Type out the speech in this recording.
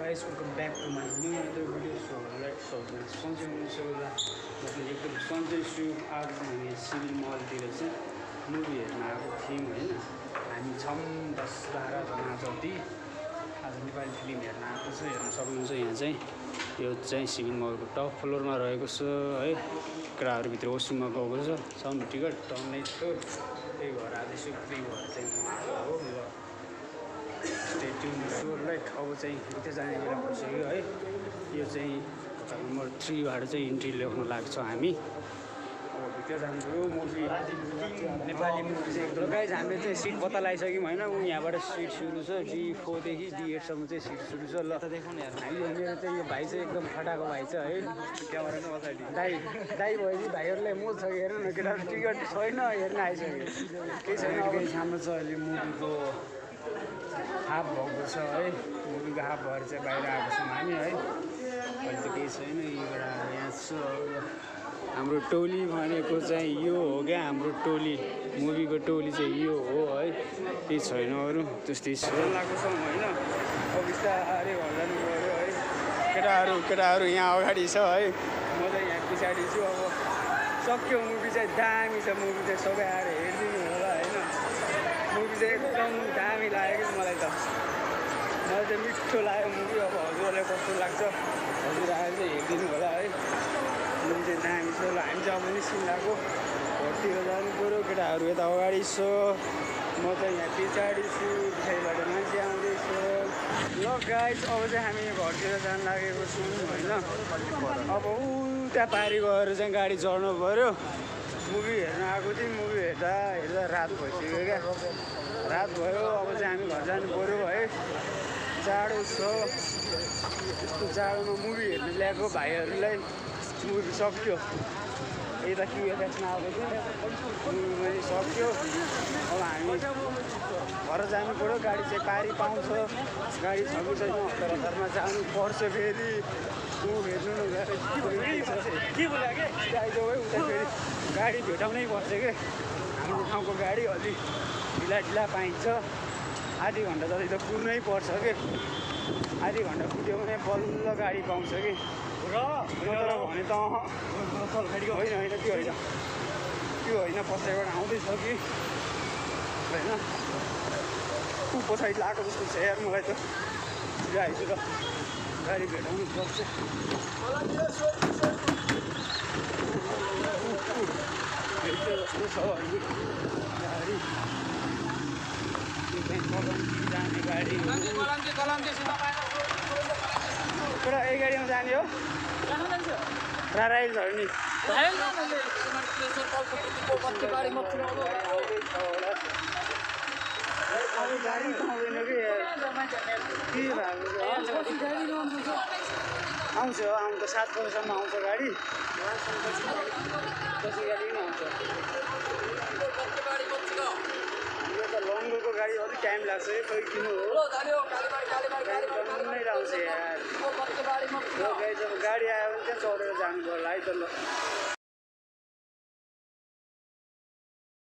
guys, welcome back to my new another video. So let's सन्चै हुनुहुन्छ होला म पनि एकदम सन्चै छु। आज हामी सिभिल मलतिर चाहिँ मुभी हेर्न आएको थियौँ होइन। हामी छौँ 10-12 जना जति आज नेपाली फिल्म हेर्न आएको छ। हेर्न सक्नुहुन्छ यहाँ चाहिँ यो चाहिँ सिभिल मलको टप फ्लोरमा रहेको छ है। केटाहरूभित्र वसरुममा गएको छ टिकट टन्नै थियो, त्यही भएर आज यसो फ्री भएर चाहिँ म आएको हो। स्टे ट्युन छु राइट। अब चाहिँ भित्र जाने बेला भइसक्यो है। यो चाहिँ होटल नम्बर 3 बाट चाहिँ इन्ट्री ल्याउन लाग्छ हामी। अब भित्र जान्छु मुभी नेपाली मुभी चाहिँ एकदम गाइज हामीले चाहिँ सिट पत्ता लगाइसक्यौँ होइन। यहाँबाट सिट सुरु छ D4 देखि D8 सम्म चाहिँ सिट सुरु छ। ल हामी मेरो चाहिँ यो भाइ चाहिँ एकदम फटाको भाइ छ है। क्यामेरा नै अगाडि दाइ भयो कि भाइहरूलाई मोल छ कि हेर्नु न केटाहरू टिकट छैन हेर्न आइसक्यो। केही छैन अब सामने छ अहिले मुभीको हाफ भएको छ है। मुभीको हाफ भएर चाहिँ बाहिर आएको छौँ हामी है। अहिले त केही छैन। यहाँबाट यहाँ छ हाम्रो टोली भनेको चाहिँ यो हो क्या। हाम्रो टोली मुभीको टोली चाहिँ यो हो है। केही छैन अरू त्यस्तै छ लागेको छौँ होइन। अब बिस्तारै घर जानु पऱ्यो है। केटाहरू यहाँ अगाडि छ है, म चाहिँ यहाँ पछाडि छु। अब सक्यो मुभी चाहिँ दामी छ। मुभी चाहिँ सबै आएर हेरिदिनु होला होइन। मुभी चाहिँ एकदम दामी लाग्यो कि मलाई चाहिँ मिठो लाग्यो मुभी। अब हजुरहरूलाई कस्तो लाग्छ हजुर आएर चाहिँ हेरिदिनु होला है। मुभी चाहिँ दामी छ। ल हामी चाहिँ अब निस्किँदाको घरतिर जानु पऱ्यो। केटाहरू यता अगाडि छ, म चाहिँ यहाँ पछाडि छु, पछाडिबाट मान्छे आउँदैछ। ल गाइज अब चाहिँ हामी घरतिर जानु लागेको छौँ होइन। अब उता पारि गएर चाहिँ गाडी चढ्नु पऱ्यो। मुभी हेर्न आएको थियौँ, मुभी हेर्दा रात भइसक्यो क्या। रात भयो। अब चाहिँ हामी घर जानु पऱ्यो है। जाडो छ, यस्तो जाडोमा मुभी हेर्न ल्याएको भाइहरूलाई मुभी सक्यो। यता QFX-मा आएको थियो, मुभी पनि सक्यो। अब हामी घर जानु पऱ्यो। गाडी चाहिँ पारि पाउँछ, गाडी छ कि छैन हतारमा जानु पर्छ। फेरि हेर्नु न के बोला के आइज है। उता फेरि गाडी भेटाउनै पर्छ कि हाम्रो ठाउँको गाडी अलि ढिला पाइन्छ। आधी घन्टा जति त कुर्नै पर्छ कि। आधी घन्टा कुद्यो भने बल्ल गाडी पाउँछ कि। नत्र भने त होइन त्यो होइन पछाडिबाट आउँदैछ कि होइन। ऊ पछाडि लगाएको जस्तो छ यार मलाई त। आइसु त गाडी भेटाउनु पर्छ। जस्तो छ गाडी जाने गाडी एउटा यही गाडीमा जाने हो। राराइल छ नि गाडी पाउँदैन कि के भएको आउँछ आउँछ 7 बजीसम्म आउँछ गाडी। 10 गाडी पनि आउँछ। यो त लङ्गोको गाडी अलिक टाइम लाग्छ है। खै किन हो नै आउँछ यार। जब गाडी आयो भने त्यहाँ चढेर जानु पर्ला है त। ल